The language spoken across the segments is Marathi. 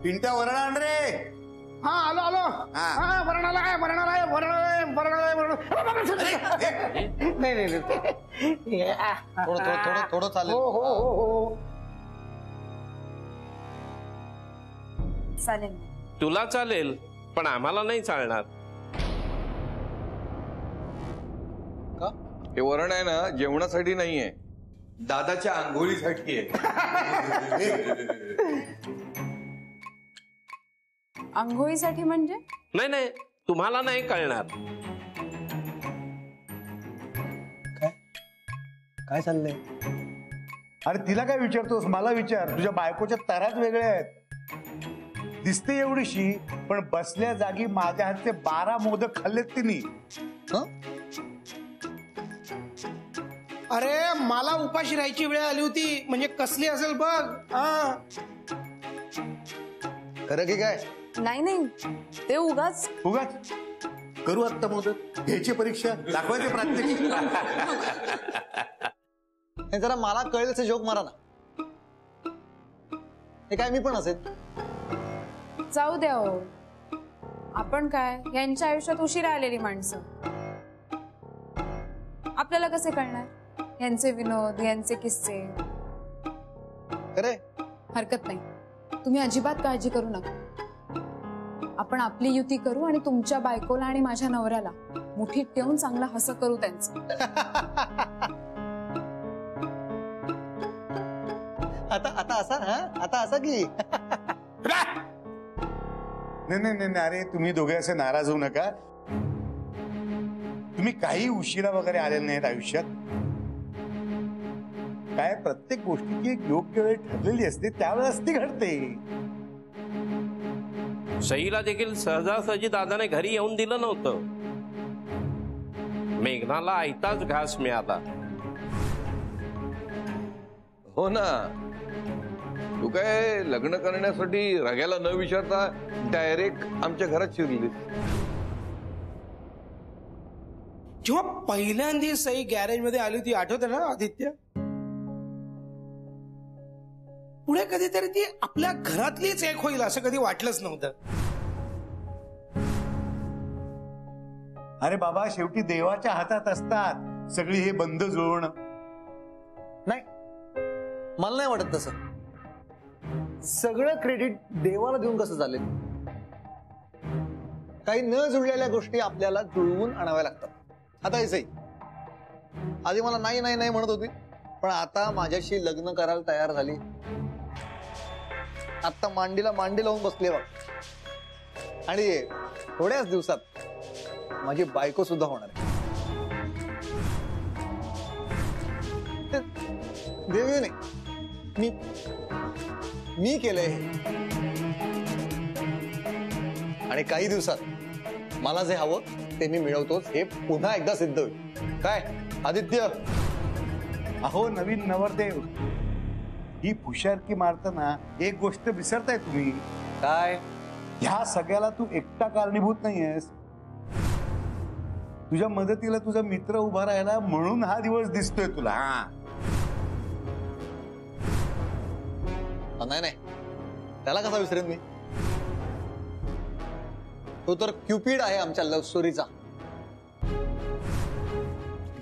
पिंट्या वरण आण रे. हा आलो आलो. हा वरण आलाय वरण आलाय वरण आलाय वरण आलाय वरण. नाही नाही थोडं थोडं थोडं थोडं चालेल. हो हो हो हो चालेल. तुला चालेल पण आम्हाला नाही चालणार. का? हे वरण आहे ना जेवणासाठी नाहीये, दादाच्या आंघोळीसाठी आहे. आंघोळीसाठी म्हणजे? नाही नाही तुम्हाला नाही कळणार. काय काय चाललंय? अरे तिला काय विचारतोस, मला विचार. तुझ्या बायकोच्या तराच वेगळ्या आहेत. दिसते एवढीशी पण बसल्या जागी माझ्या हातचे 12 मोदक खाल्लेत तिने. अरे मला उपाशी राहायची वेळ आली होती म्हणजे कसली असेल बघ. हा खरं की काय? नाही नाही ते उगाच उगाच करू आत्ता मोदक, घ्यायची परीक्षा, दाखवायचे प्रात्यक्षिक. हे जरा मला कळेल असे जोक मारा ना. हे काय मी पण असेल. जाऊ द्या हो. आपण काय यांच्या आयुष्यात उशिरा आलेली माणसं, आपल्याला कसे कळणार यांचे विनोद यांचे किस्से. खरे हरकत नाही, तुम्ही अजिबात काळजी करू नका. आपण आपली युती करू आणि तुमच्या बायकोला आणि माझ्या नवऱ्याला मुठीत ठेवून चांगला हस करू त्यांचं. आता आता असा आता असा की नाही नाही नाही अरे तुम्ही दोघे असे नाराज होऊ नका. तुम्ही काही उशिरा वगैरे आलेले नाहीत आयुष्यात. काय प्रत्येक गोष्टीची एक योग्य वेळ ठरलेली असते, त्यावेळेस ती घडते. सईला देखील सहजासहजी दादाने घरी येऊन दिलं नव्हतं. मेघनाला आयताच घास मिळाला. हो ना, तू काय लग्न करण्यासाठी रग्याला न विचारता डायरेक्ट आमच्या घरात शिरलीस. जेव्हा पहिल्यांदा सई गॅरेज मध्ये आली होती आठवत ना आदित्य, पुढे कधीतरी ती आपल्या घरातलीच एक होईल असं कधी वाटलंच नव्हतं. अरे बाबा शेवटी देवाच्या हातात असतात सगळी हे बंद जुळवणं. नाही, मला नाही वाटत तसं. सगळं क्रेडिट देवाला देऊन कसं चालेल? काही न जुळलेल्या गोष्टी आपल्याला जुळवून आणाव्या लागतात. आता हे सई आधी मला नाही नाही नाही म्हणत होती, पण आता माझ्याशी लग्न करायला तयार झाली. आता मांडीला मांडी लावून बसले बघ. आणि थोड्याच दिवसात माझी बायको सुद्धा होणार आहे. देवी नाही, मी केलंय हे. आणि काही दिवसात मला जे हवं ते मी मिळवतोच हे पुन्हा एकदा सिद्ध होईल. काय आदित्य? अहो नवीन नवरदेव, ही फुशारकी मारताना एक गोष्ट विसरताय तुम्ही. काय? ह्या सगळ्याला तू एकटा कारणीभूत नाहीयेस. तुझ्या मदतीला तुझा मित्र उभा राहिला म्हणून हा दिवस दिसतोय तुला. नाही नाही, त्याला कसा विसरेन मी? तो तर क्युपिड आहे आमच्या लव्ह स्टोरीचा.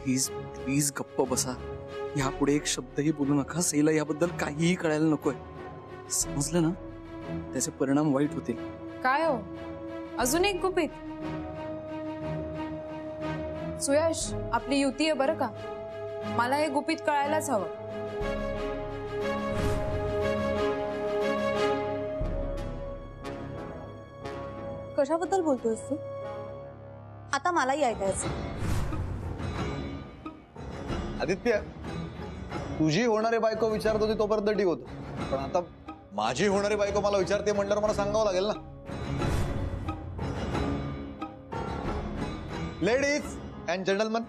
प्लीज प्लीज गप्प बसा. यापुढे एक शब्दही बोलू नका. सईला याबद्दल काहीही कळायला नकोय. समजलं ना? त्याचे परिणाम वाईट होतील. काय हो अजून एक गुपित? सुयश आपली युती आहे बरं का. मला हे गुपित कळायलाच हवं. कशाबद्दल बोलतोयस तू? आता मलाही ऐकायचं. आदित्य, तुझी होणारी बायको विचारत होती तोपर्यंत ठीक होतं, पण आता माझी होणारी बायको मला विचारते म्हटल्यावर मला सांगावं लागेल ना. लेडीज अँड जेंटलमन,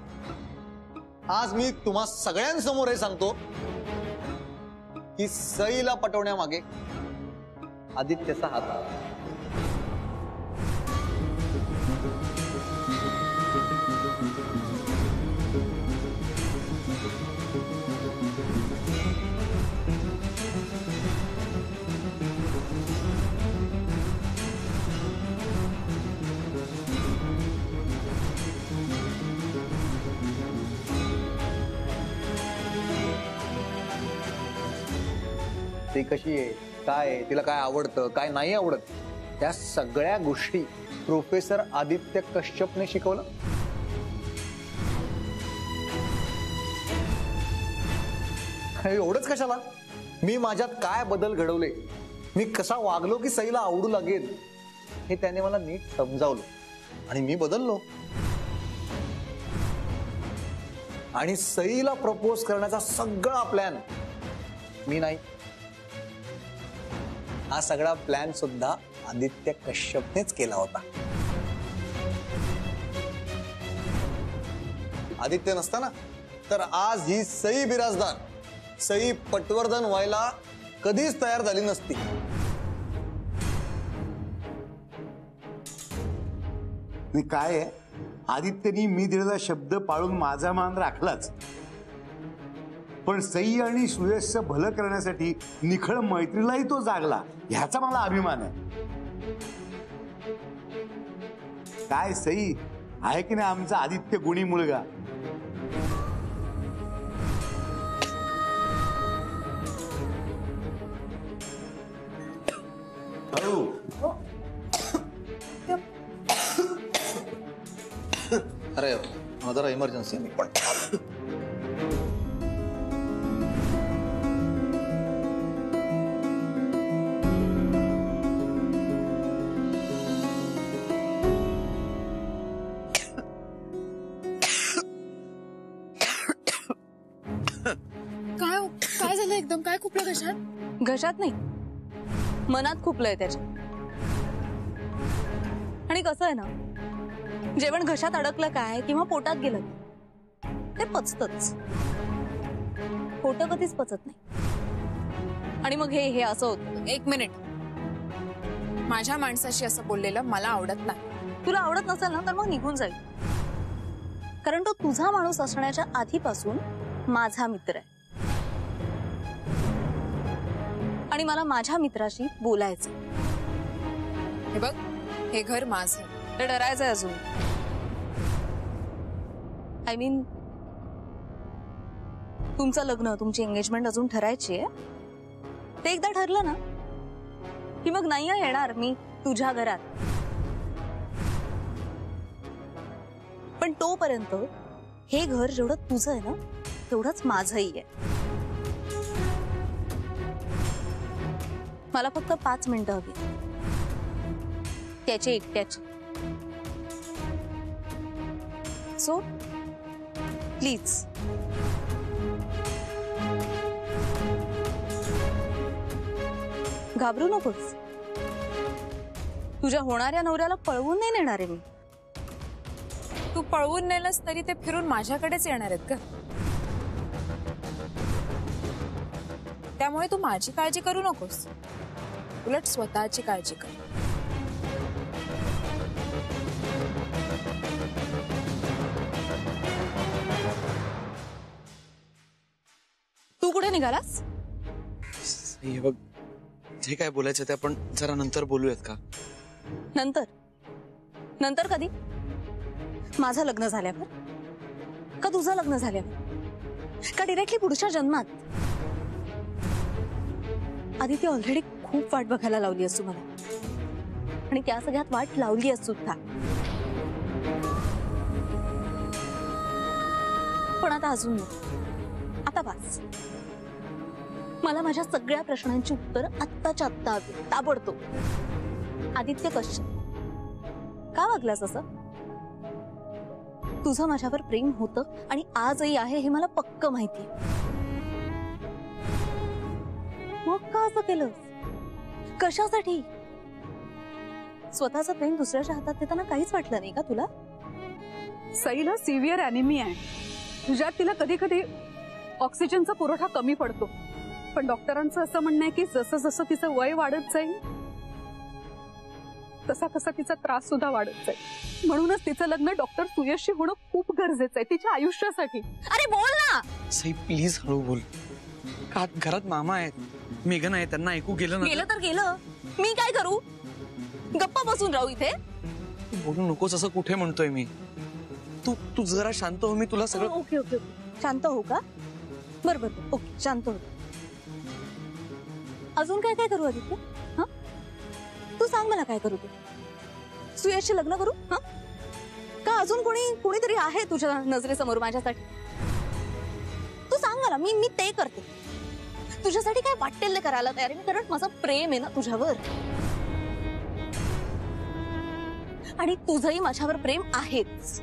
आज मी तुम्हा सगळ्यांसमोर हे सांगतो की सईला पटवण्यामागे आदित्यचा हात आहे. ती कशी आहे, काय आहे, तिला काय आवडतं, काय नाही आवडत, त्या सगळ्या गोष्टी प्रोफेसर आदित्य कश्यपने शिकवलं. एवढंच कशाला, मी माझ्यात काय बदल घडवले, मी कसा वागलो की सईला आवडू लागेल, हे त्याने मला नीट समजावलं आणि मी बदललो. आणि सईला प्रपोज करण्याचा सगळा प्लॅन मी नाही, हा सगळा प्लॅन सुद्धा आदित्य कश्यपनेच केला होता. आदित्य नसताना तर आज ही सई बिराजदार, सई पटवर्धन व्हायला कधीच तयार झाली नसती. आणि काय आहे, आदित्यनी मी दिलेला शब्द पाळून माझा मान राखलाच, पण सई आणि सुयशचं भलं करण्यासाठी निखळ मैत्रीलाही तो जागला, ह्याचा मला अभिमान आहे. काय सई आहे की नाही आमचा आदित्य गुणी मुलगा. अरे जरा इमर्जन्सी आहे, मी पण काय झालं एकदम, काय खुपलं घशात? घशात नाही, मनात खुपलंय त्याच्या. आणि कसं आहे ना, जेवण घशात अडकलं काय किंवा पोटात गेलं ते पचतच, पोट कधीच पचत नाही. आणि मग हे असं होतं. एक मिनिट, माझ्या माणसाशी असं बोललेलं मला आवडत नाही. तुला आवडत नसेल ना तर मग निघून जाईल, कारण तो तुझा माणूस असण्याच्या आधीपासून माझा मित्र आहे आणि मला माझ्या मित्राशी बोलायचं. हे बघ, हे घर माझं, ते डरायचंय अजून. आय मीन तुमचं लग्न, तुमची एंगेजमेंट अजून ठरायची आहे. ते एकदा ठरलं ना की मग नाही येणार मी तुझ्या घरात. पण तोपर्यंत हे घर जेवढं तुझं आहे ना तेवढंच माझंही आहे. मला फक्त 5 मिनिटं हवी, त्याची एकट्याची. सो प्लीज घाबरू नकोस. तुझ्या होणाऱ्या नवऱ्याला पळवून नाही नेणार आहे मी. तू पळवून नेलंस तरी ते फिरून माझ्याकडेच येणार आहेत का? त्यामुळे तू माझी काळजी करू नकोस, उलट स्वतःची काळजी कर. तू कुठे निघालास? हे बघ, जे काय बोलायचं ते आपण जरा नंतर बोलूयात का? नंतर? नंतर कधी? माझं लग्न झाल्यावर का तुझं लग्न झाल्यावर का डिरेक्टली पुढच्या जन्मात? आदित्य ऑलरेडी खूप वाट बघायला लावली असू मला, आणि त्या सगळ्यात वाट लावली असू सुद्धा. पण आता अजून नाही, आता बस. मला माझ्या सगळ्या प्रश्नांची उत्तर आत्ताच्या आत्ता हवी, ताबडतोब. आदित्य कश्यप, का वागलास असं? तुझं माझ्यावर प्रेम होतं आणि आजही आहे हे मला पक्क माहिती. मग का असं केलं? कशासाठी? स्वतःचं प्रेम दुसऱ्याच्या हातात देताना काहीच वाटलं नाही का तुला? सईला सिव्हिअर अॅनिमिया आहे. तुझ्यात तिला कधी कधी ऑक्सिजनचा पुरवठा कमी पडतो, पण डॉक्टरांचं असं म्हणणं आहे की जसं जसं तिचं वय वाढत जाईल तसा तसा तिचा त्रास सुद्धा वाढत जाईल. म्हणूनच तिचं लग्न डॉक्टर सुयशशी होणं खूप गरजेचं आहे तिच्या आयुष्यासाठी. अरे बोल ना. सई प्लीज हळू बोल. का घरात मामा आहेत, मेघन आहे, त्यांना ऐकू गेलं ना. गेलं तर गेलं, मी काय करू? गप्पा बसून राहू इथे? बोलू नकोस असं कुठे म्हणतोय मी. तू जरा शांत हो, मी तुला सगळं. ओके ओके ओके, शांत हो का? बरोबर, ओके शांत हो. अजून काय काय करू आदित्य? हा, तू सांग मला काय करू ते. सुयशशी लग्न करू? हा, का अजून कोणीतरी आहे तुझ्या नजरेसमोर माझ्यासाठी? तू सांग मला, मी ते करते. तुझ्यासाठी काय वाटेल ते करायला तयार आहे मी, कारण माझं प्रेम आहे ना तुझ्यावर, आणि तुझंही माझ्यावर प्रेम आहेच.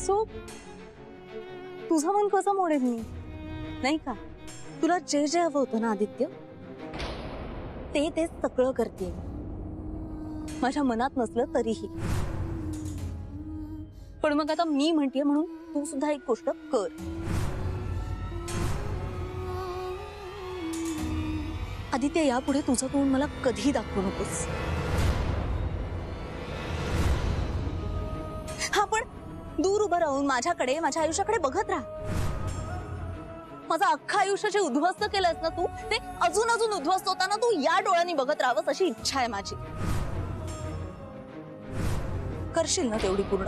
सो तुझं मन कसं मोडेल मी, नाही का? तुला जे जे हवं होतं ना आदित्य, ते सगळं करते माझ्या मनात नसलं तरीही. पण मग आता मी म्हणतेय म्हणून तू सुद्धा एक गोष्ट कर. आदित्य, यापुढे तुझं तोंड मला कधी दाखवू नकोस. हा, पण दूर उभं राहून माझ्याकडे, माझ्या आयुष्याकडे बघत राहा. माझं अख्खा आयुष्य जे उद्ध्वस्त केलंस ना तू, ते अजून अजून उद्ध्वस्त होताना तू या डोळ्यांनी बघत राहावंस अशी इच्छा आहे माझी. करशील ना तेवढी पूर्ण?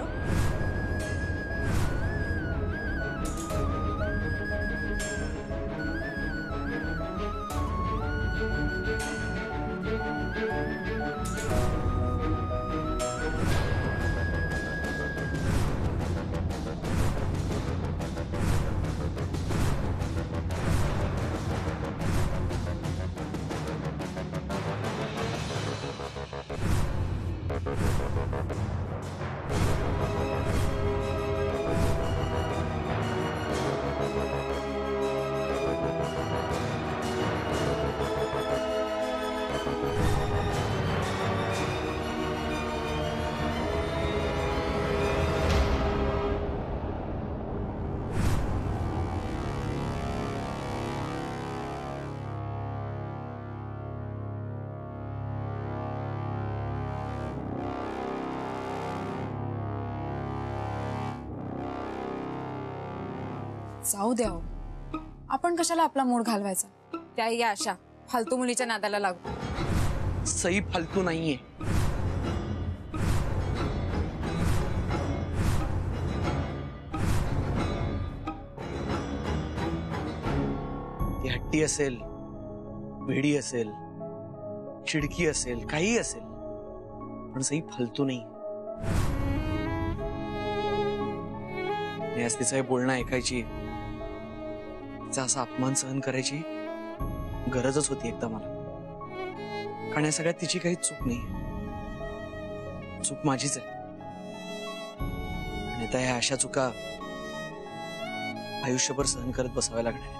जाऊ द्या, आपण कशाला आपला मूड घालवायचा? त्या या अशा फालतू मुलीच्या नादाला लागू. सई फालतू नाहीये. ती हट्टी असेल, वेडी असेल, चिडकी असेल, काही असेल, पण सई फालतू नाही. आज तिचं हे बोलणं ऐकायची, तिचा असा अपमान सहन करायची गरजच होती एकदा मला. कारण या सगळ्यात तिची काही चूक नाही, चूक माझीच आहे. आणि त्या ह्या अशा चुका आयुष्यभर सहन करत बसाव्या लागणार आहेत.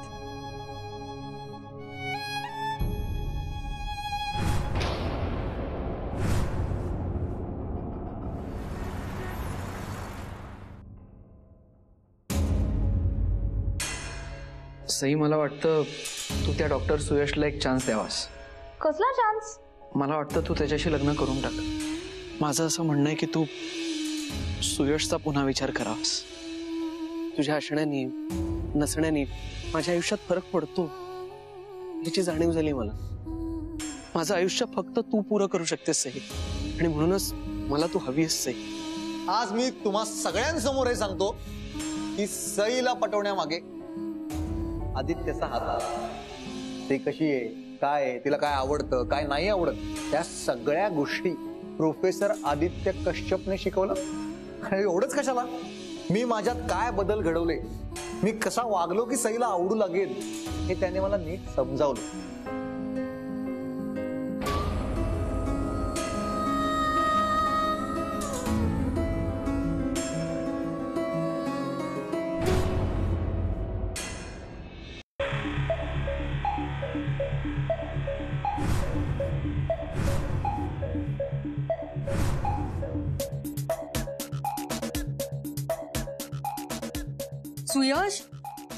सई, मला वाटतं तू त्या डॉक्टर सुयशला एक चान्स द्यावास. कसला चान्स? मला वाटतं तू त्याच्याशी लग्न करून टाक. माझं असं म्हणणं आहे की तू सुयशचा पुन्हा विचार करावास. तुझ्या असण्याने, नसण्याने माझ्या आयुष्यात फरक पडतो याची जाणीव झाली मला. माझं आयुष्य फक्त तू पुरं करू शकतेस सई, आणि म्हणूनच मला तू हवी आहेस सई. आज मी तुम्हा सगळ्यांसमोर हे सांगतो की सईला पटवण्यामागे आदित्यचा हात आहे. ते कशी आहे, काय आहे, तिला काय आवडतं, काय नाही आवडत, त्या सगळ्या गोष्टी प्रोफेसर आदित्य कश्यपने शिकवलं. आणि एवढंच कशाला, मी माझ्यात काय बदल घडवले, मी कसा वागलो की सईला आवडू लागेल, हे त्याने मला नीट समजावलं. सुयश,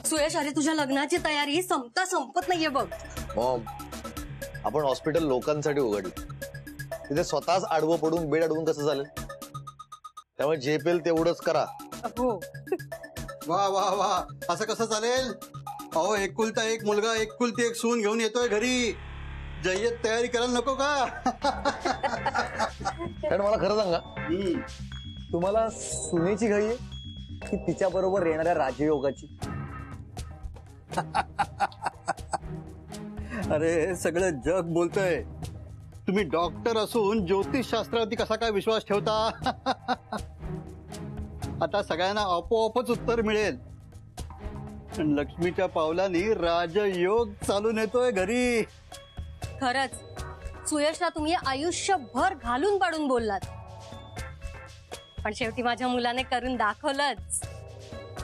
सुयश, अरे तुझ्या लग्नाची तयारी संपत नाहीये बघ. मॉम, आपण हॉस्पिटल लोकांसाठी उघडलं, तिथे स्वतःच आडवं पडून बेड अडवून कसं चालेल? त्यामुळे झेपेल तेवढंच करा. हो. वा वा वा, असं कसं चालेल? अहो, एकुलता एक मुलगा, एकुलती एक सून घेऊन येतोय घरी. जय्यत तयारी करायला नको का? कारण मला खरं सांगा, तुम्हाला सुनेची घाई आहे की तिच्या बरोबर येणाऱ्या राजयोगाची? अरे सगळं जग बोलतंय, तुम्ही डॉक्टर असून ज्योतिषशास्त्रावरती कसा काय विश्वास ठेवता? आता सगळ्यांना आपोआपच उत्तर मिळेल. लक्ष्मीच्या पावलांनी राजयोग चालून येतोय घरी. खरंच सुयशला तुम्ही आयुष्यभर घालून पाडून बोललात, पण शेवटी माझ्या मुलाने करून दाखवलंच.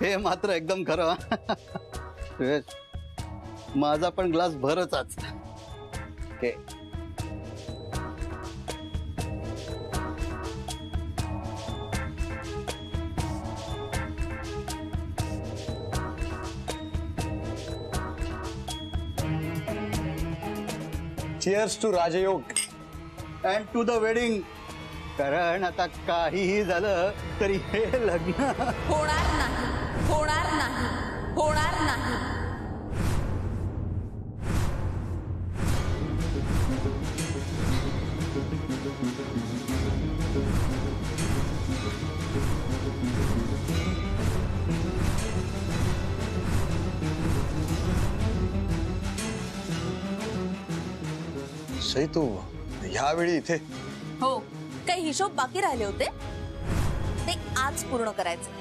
हे मात्र एकदम खरं. सुयश, माझा पण ग्लास भरच आज. Cheers to Rajyog and to the wedding. कारण आता काहीही झालं तरी हे लग्न होणार नाही, होणार नाही, होणार नाही. सई, तू ह्यावेळी इथे? हो, काही हिशोब बाकी राहिले होते ते आज पूर्ण करायचे.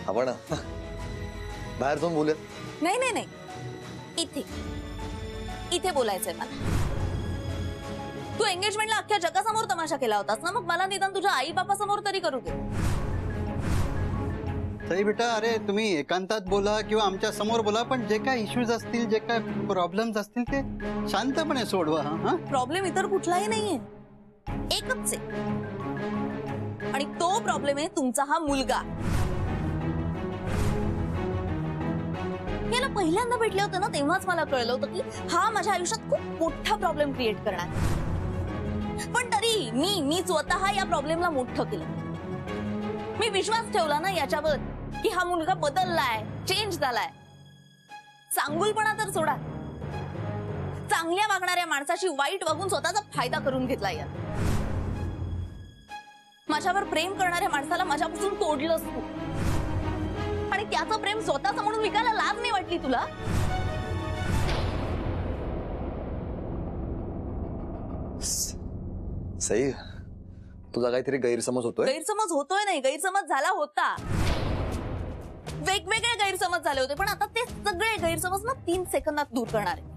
आपण बाहेर जाऊन बोलूया. नाही नाही नाही, इथे इथे बोलायचंय मला. तू एंगेजमेंटला अख्ख्या जगासमोर तमाशा केला होतास ना, मग मला निदान तुझ्या आई बापा समोर तरी करू दे. सई बेटा, अरे तुम्ही एकांतात बोला किंवा आमच्या समोर बोला, पण जे काय इश्यूज असतील, जे काय प्रॉब्लेम्स असतील ते शांतपणे सोडवा. हा, प्रॉब्लेम इतर कुठलाही नाहीये, एकच आहे, आणि तो प्रॉब्लेम आहे तुमचा हा मुलगा. याला पहिल्यांदा भेटले होते ना, तेव्हाच मला कळलं होतं की हा माझ्या आयुष्यात खूप मोठा प्रॉब्लेम क्रिएट करणार. पण तरी मी स्वतः या प्रॉब्लेमला मोठं केलं. मी विश्वास ठेवला ना याच्यावर की हा मुलगा बदललाय, चेंज झालाय. चांगुलपणा तर सोडा, चांगल्या वागणाऱ्या माणसाशी वाईट वागून स्वतःचा फायदा करून घेतला. यार, माझ्यावर प्रेम करणाऱ्या माणसाला माझ्यापासून तोडलंस तू, आणि त्याचं प्रेम स्वतःच म्हणून विकायला लाज नाही वाटली तुला? सई, तुझा काहीतरी गैरसमज होतोय. गैरसमज होतोय नाही, गैरसमज झाला होता. वेगवेगळे गैरसमज झाले होते, पण आता ते सगळे गैरसमज ना 3 सेकंदात दूर करणार आहे.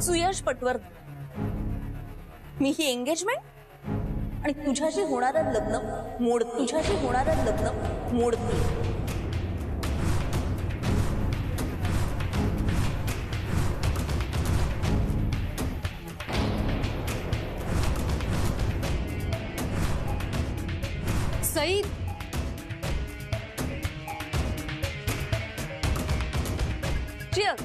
सुयश पटवर्धन, मी ही एंगेजमेंट आणि तुझ्याशी होणारं लग्न मोडते. सई, चिअर्स.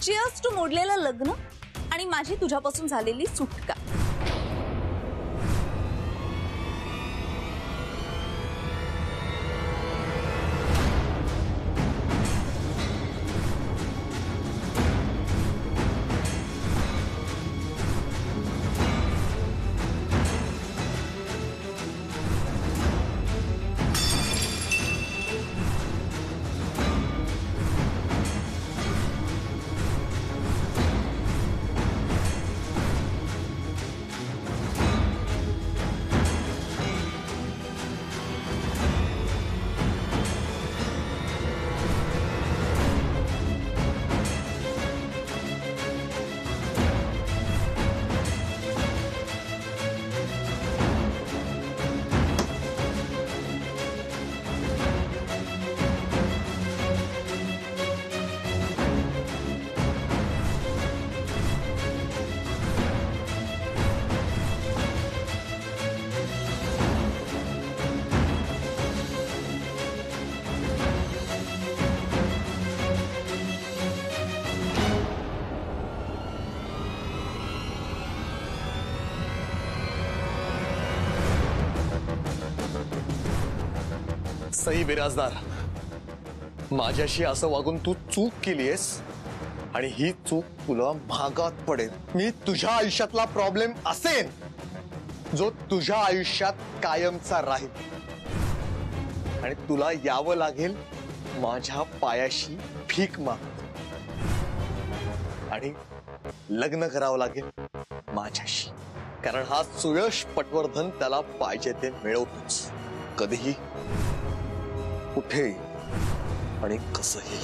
चिअर्स टू मोडलेलं लग्न आणि माझी तुझ्यापासून झालेली सुटका. सई बिराजदार, माझ्याशी असं वागून तू चूक केलीयस आणि ही चूक तुला महागात पडेल. मी तुझ्या आयुष्यातला प्रॉब्लेम असेन जो तुझ्या आयुष्यात कायमचा राहील आणि तुला यावं लागेल माझ्या पायाशी भीक मागत आणि लग्न करावं लागेल माझ्याशी, कारण हा सुयश पटवर्धन त्याला पाहिजे ते मिळवतोच, कधीही, कुठेही आणि कसंही.